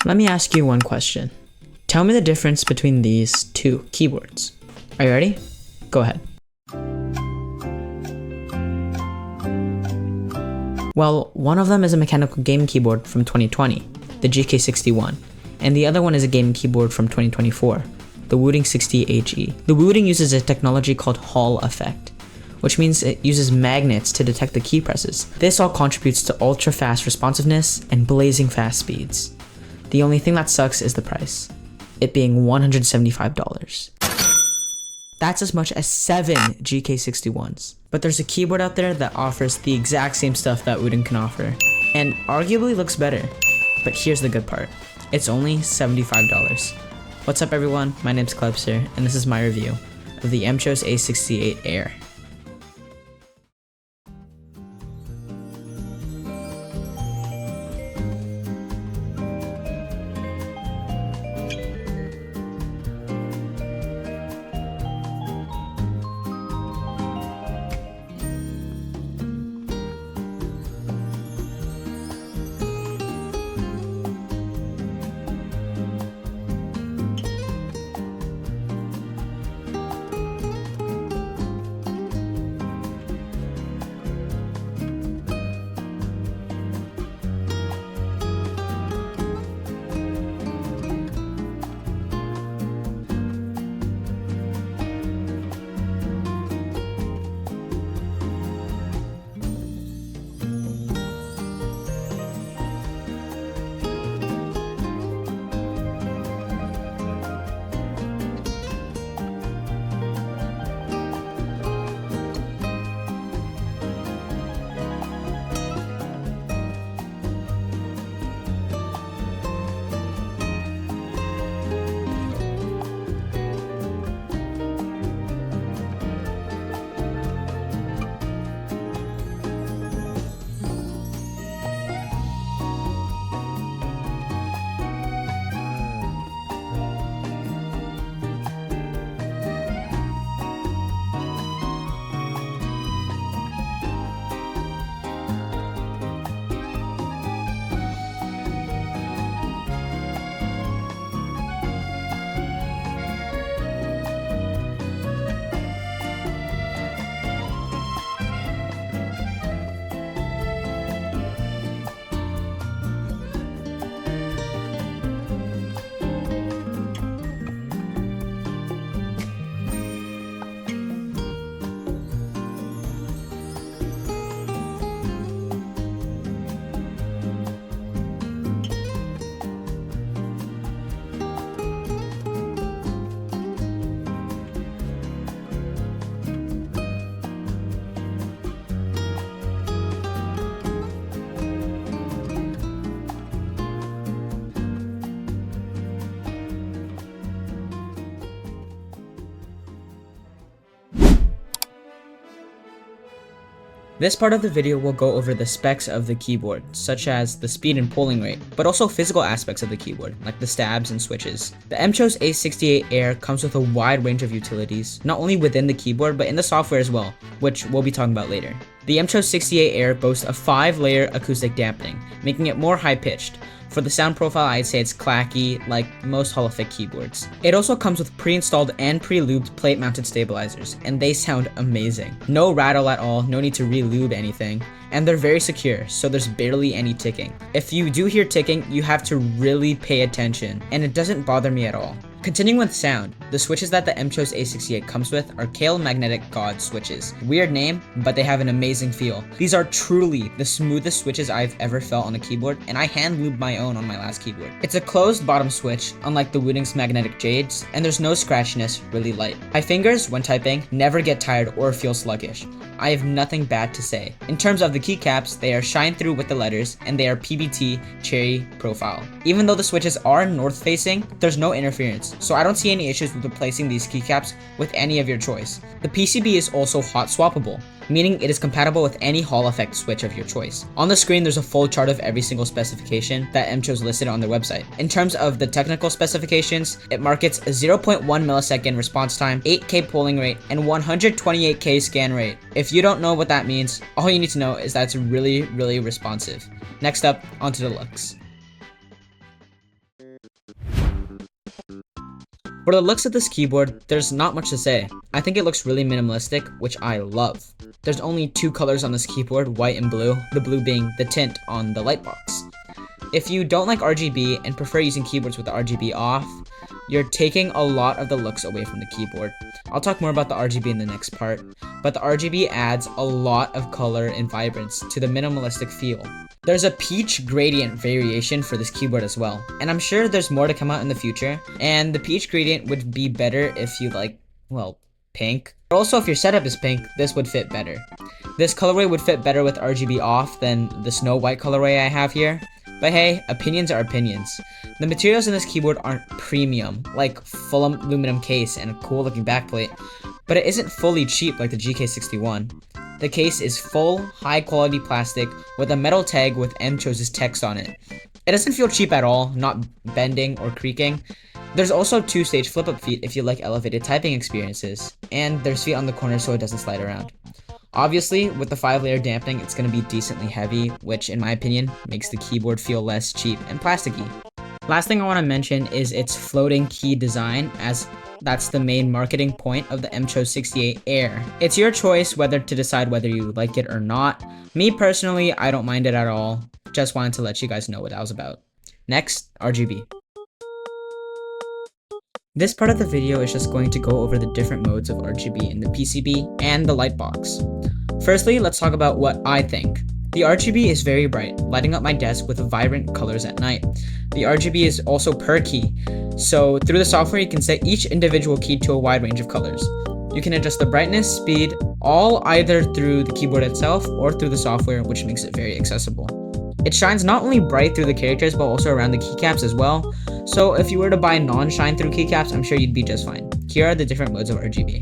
Let me ask you one question. Tell me the difference between these two keyboards. Are you ready? Go ahead. Well, one of them is a mechanical game keyboard from 2020, the GK61, and the other one is a gaming keyboard from 2024, the Wooting 60HE. The Wooting uses a technology called Hall effect, which means it uses magnets to detect the key presses. This all contributes to ultra fast responsiveness and blazing fast speeds. The only thing that sucks is the price, it being $175. That's as much as 7 GK61s. But there's a keyboard out there that offers the exact same stuff that Wooting can offer, and arguably looks better. But here's the good part, it's only $75. What's up everyone, my name's Klebster, and this is my review of the MCHOSE Ace 68 Air. This part of the video will go over the specs of the keyboard, such as the speed and polling rate, but also physical aspects of the keyboard, like the stabs and switches. The MCHOSE Ace 68 Air comes with a wide range of utilities, not only within the keyboard, but in the software as well, which we'll be talking about later. The MCHOSE 68 Air boasts a 5-layer acoustic dampening, making it more high-pitched. For the sound profile, I'd say it's clacky, like most Hall effect keyboards. It also comes with pre-installed and pre-lubed plate-mounted stabilizers, and they sound amazing. No rattle at all, no need to re-lube anything, and they're very secure, so there's barely any ticking. If you do hear ticking, you have to really pay attention, and it doesn't bother me at all. Continuing with sound, the switches that the MCHOSE Ace 68 comes with are Kale Magnetic God switches. Weird name, but they have an amazing feel. These are truly the smoothest switches I've ever felt on a keyboard, and I hand lubed my own on my last keyboard. It's a closed bottom switch, unlike the Wooting's Magnetic Jades, and there's no scratchiness, really light. My fingers, when typing, never get tired or feel sluggish. I have nothing bad to say. In terms of the keycaps, they are shine through with the letters, and they are PBT cherry profile. Even though the switches are north facing, there's no interference, so I don't see any issues with replacing these keycaps with any of your choice. The PCB is also hot swappable, meaning it is compatible with any Hall effect switch of your choice. On the screen, there's a full chart of every single specification that MCHOSE listed on their website. In terms of the technical specifications, it markets a 0.1 millisecond response time, 8K polling rate, and 128K scan rate. If you don't know what that means, all you need to know is that it's really, really responsive. Next up, onto the looks. For the looks of this keyboard, there's not much to say. I think it looks really minimalistic, which I love. There's only two colors on this keyboard, white and blue, the blue being the tint on the light box. If you don't like RGB and prefer using keyboards with the RGB off, you're taking a lot of the looks away from the keyboard. I'll talk more about the RGB in the next part, but the RGB adds a lot of color and vibrance to the minimalistic feel. There's a peach gradient variation for this keyboard as well, and I'm sure there's more to come out in the future, and the peach gradient would be better if you like, well, pink. Also, if your setup is pink, this would fit better. This colorway would fit better with RGB off than the Snow White colorway I have here, but hey, opinions are opinions. The materials in this keyboard aren't premium, like full aluminum case and a cool looking backplate, but it isn't fully cheap like the GK61. The case is full, high quality plastic with a metal tag with MCHOSE's text on it. It doesn't feel cheap at all, not bending or creaking. There's also 2-stage flip-up feet if you like elevated typing experiences, and there's feet on the corner so it doesn't slide around. Obviously, with the 5-layer dampening, it's going to be decently heavy, which in my opinion makes the keyboard feel less cheap and plasticky. Last thing I want to mention is its floating key design, as that's the main marketing point of the MCHOSE 68 Air. It's your choice whether to decide whether you like it or not. Me personally, I don't mind it at all. Just wanted to let you guys know what that was about. Next, RGB. This part of the video is just going to go over the different modes of RGB in the PCB and the light box. Firstly, let's talk about what I think. The RGB is very bright, lighting up my desk with vibrant colors at night. The RGB is also per key, so through the software you can set each individual key to a wide range of colors. You can adjust the brightness, speed, all either through the keyboard itself or through the software, which makes it very accessible. It shines not only bright through the characters but also around the keycaps as well, so if you were to buy non-shine through keycaps, I'm sure you'd be just fine. Here are the different modes of RGB.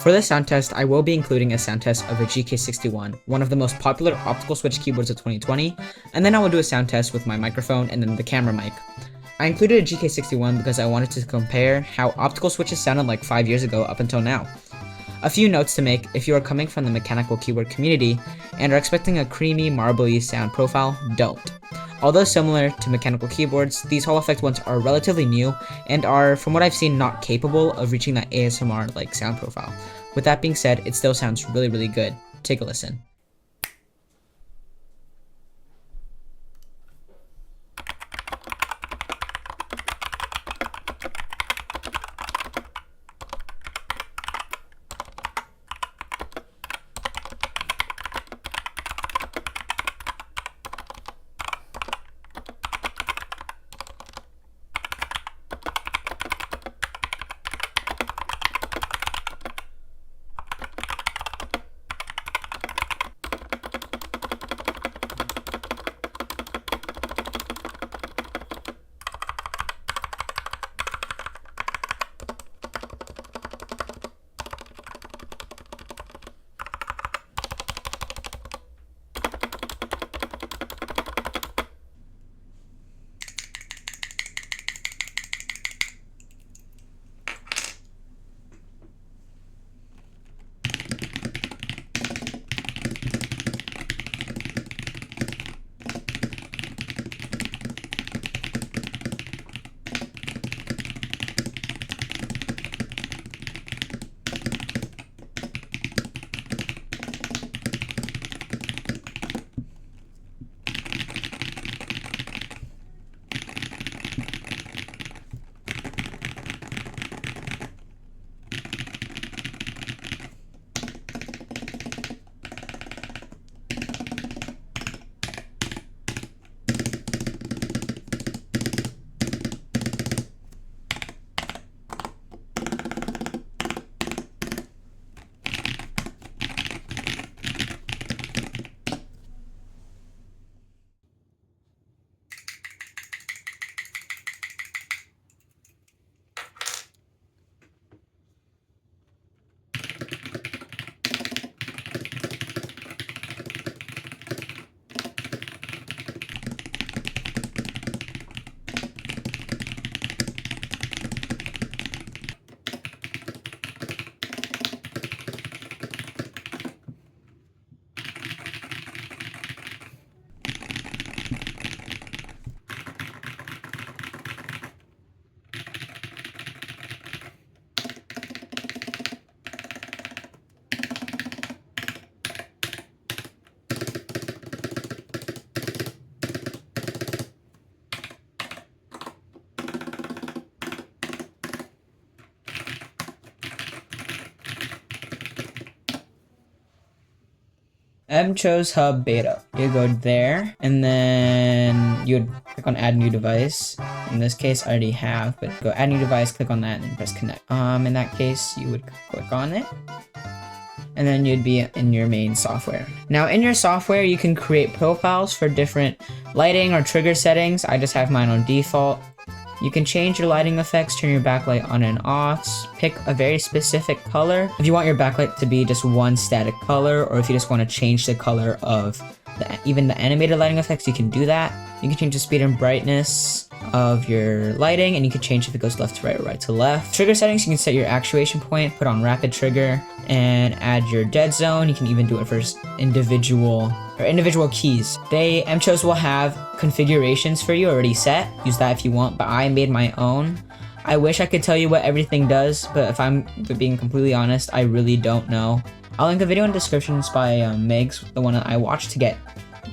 For this sound test, I will be including a sound test of a GK61, one of the most popular optical switch keyboards of 2020, and then I will do a sound test with my microphone and then the camera mic. I included a GK61 because I wanted to compare how optical switches sounded like 5 years ago up until now. A few notes to make: if you are coming from the mechanical keyboard community and are expecting a creamy, marbly sound profile, don't. Although similar to mechanical keyboards, these Hall effect ones are relatively new and are, from what I've seen, not capable of reaching that ASMR-like sound profile. With that being said, it still sounds really, really good. Take a listen. MCHOSE Hub Beta. You go there, and then you'd click on Add New Device. In this case, I already have, but go Add New Device, click on that, and then press Connect. In that case, you would click on it, and then you'd be in your main software. Now, in your software, you can create profiles for different lighting or trigger settings. I just have mine on default. You can change your lighting effects, turn your backlight on and off, pick a very specific color. If you want your backlight to be just one static color, or if you just want to change the color of even the animated lighting effects, you can do that. You can change the speed and brightness of your lighting, and you can change if it goes left to right or right to left. Trigger settings, you can set your actuation point, put on rapid trigger, and add your dead zone. You can even do it for individual keys. MCHOSE will have configurations for you already set. Use that if you want, but I made my own. I wish I could tell you what everything does, but if I'm being completely honest, I really don't know. I'll link a video in the descriptions by Megs, the one that I watched, to get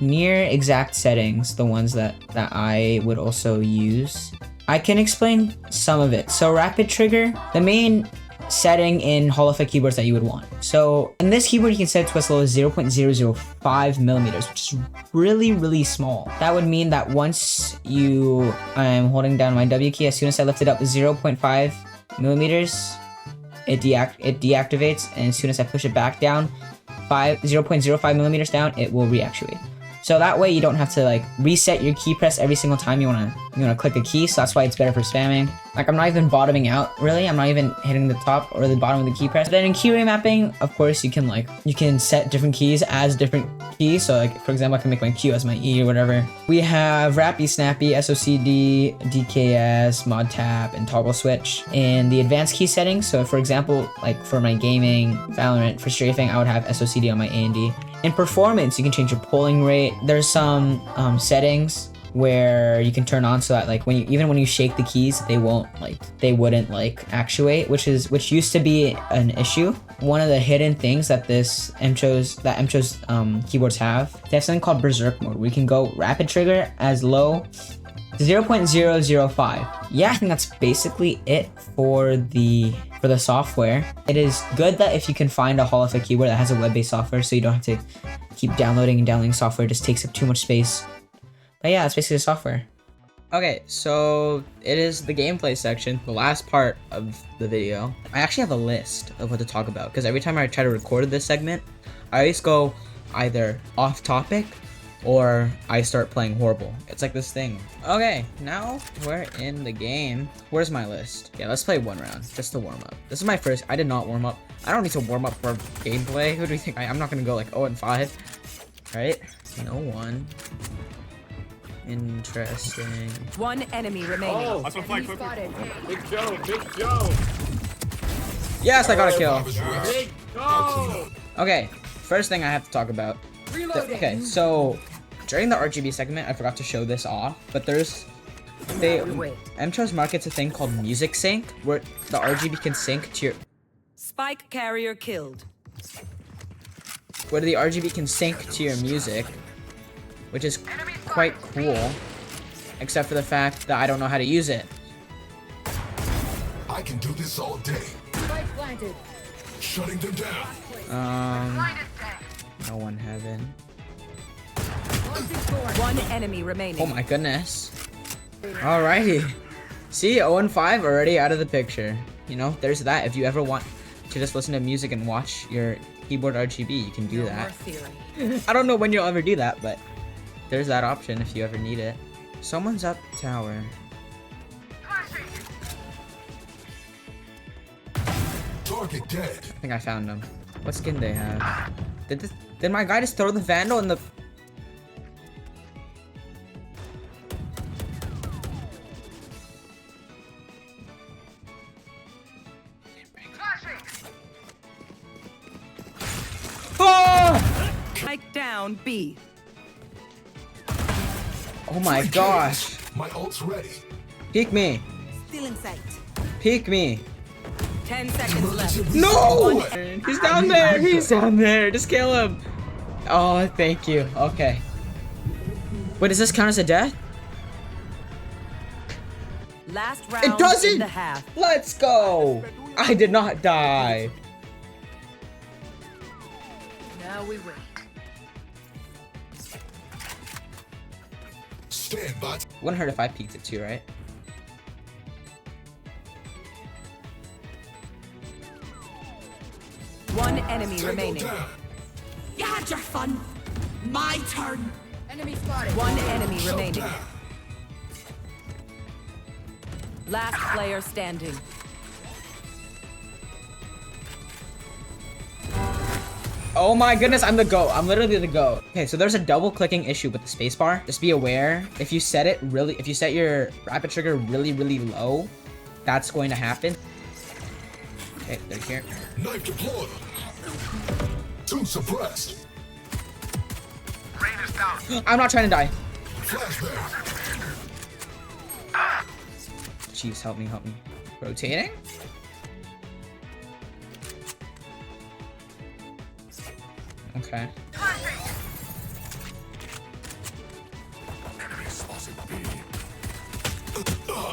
near exact settings, the ones that I would also use. I can explain some of it. So rapid trigger, the main setting in Hall effect keyboards that you would want. So in this keyboard, you can set it to as low as 0.005 millimeters, which is really, really small. That would mean that once I'm holding down my W key, as soon as I lift it up 0.5 millimeters, it deactivates, and as soon as I push it back down 0.05 millimeters down, it will reactuate. So that way you don't have to like reset your key press every single time you wanna click a key. So that's why it's better for spamming. Like I'm not even bottoming out, really. I'm not even hitting the top or the bottom of the key press. Then in key remapping, of course, you can set different keys as different keys. So like, for example, I can make my Q as my E or whatever. We have Rappy, Snappy, SOCD, DKS, Mod Tap, and Toggle Switch in the advanced key settings. So for example, like for my gaming, Valorant, for strafing, I would have SOCD on my A and D. In performance, you can change your polling rate. There's some settings where you can turn on so that like even when you shake the keys, they wouldn't actuate, which used to be an issue. One of the hidden things that MCHOSE keyboards have, they have something called Berserk mode, where you can go rapid trigger as low 0.005. Yeah, I think that's basically it for the software. It is good that if you can find a Hall Effect keyboard that has a web-based software, so you don't have to keep downloading software, it just takes up too much space. But yeah, it's basically the software. Okay, so it is the gameplay section, the last part of the video. I actually have a list of what to talk about, because every time I try to record this segment, I always go either off topic or I start playing horrible. It's like this thing. Okay, now we're in the game. Where's my list? Yeah, let's play one round, just to warm up. This is my first, I did not warm up. I don't need to warm up for gameplay. Who do you think? I'm not gonna go like 0-5, right? No one. Interesting. One enemy remaining. Oh, Big Joe, Big Joe. Yes, I got a kill. Big Joe. Okay, first thing I have to talk about. Okay, so during the RGB segment, I forgot to show this off, but MCHOSE markets a thing called music sync, where the RGB can sync to your Spike carrier killed. where the RGB can sync to your music, which is quite cool, except for the fact that I don't know how to use it. I can do this all day. Shutting them down. No one heaven. One enemy remaining. Oh my goodness. Alrighty. See, 0-5 already out of the picture. You know, there's that. If you ever want to just listen to music and watch your keyboard RGB, you can do that. I don't know when you'll ever do that, but there's that option if you ever need it. Someone's up tower. Target dead. I think I found them. What skin they have? Did my guy just throw the Vandal in the... Oh! Spike down B. Oh my gosh. My ult's ready. Peek me. Still in sight. Peek me. 10 seconds left. No! He's down there. He's down there. Just kill him. Oh, thank you. Okay. Wait, does this count as a death? Last round It doesn't! in the half. Let's go! I did not die. Now we wait. Stand by. Wouldn't hurt if I peeked it too, right? One enemy Tango remaining. down. You had your fun. My turn. Enemy spotted. One enemy Shut remaining. down. Last player standing. Oh my goodness, I'm the GOAT. I'm literally the GOAT. Okay, so there's a double clicking issue with the spacebar. Just be aware, if you set your rapid trigger really, really low, that's going to happen. Okay, they're here. Knife deployed. Two suppressed. I'm not trying to die. Flashbang. Jeez, help me, help me. Rotating? Okay.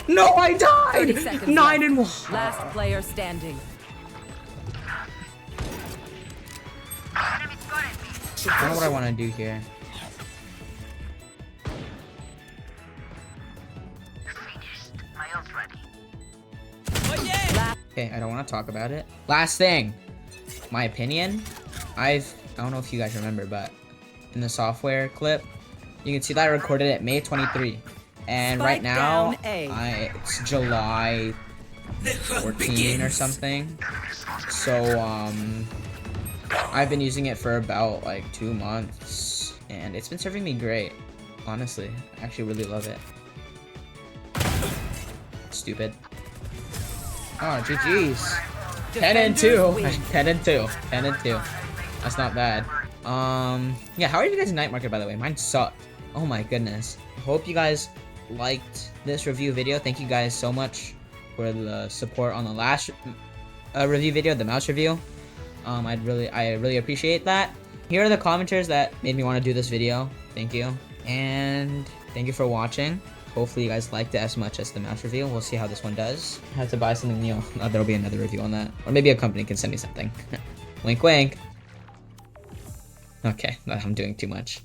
No, I 30 died! seconds 9 and 1. Last player standing. I don't know what I want to do here. Okay, I don't want to talk about it. Last thing, my opinion. I don't know if you guys remember, but in the software clip, you can see that I recorded it May 23. And Spike right now, down A. it's July 14 or something. So, I've been using it for about like 2 months, and it's been serving me great. Honestly, I actually really love it. Stupid. Oh, GG's. 10 and 2. Defenders win. 10 and 2. 10 and 2. That's not bad. Yeah, how are you guys' night market, by the way? Mine sucked. Oh my goodness. Hope you guys liked this review video. Thank you guys so much for the support on the last review video, the mouse review. I really appreciate that. Here are the commenters that made me want to do this video. Thank you. And thank you for watching. Hopefully you guys liked it as much as the mouse review. We'll see how this one does. I have to buy something new. There'll be another review on that. Or maybe a company can send me something. Wink wink. Okay, I'm doing too much.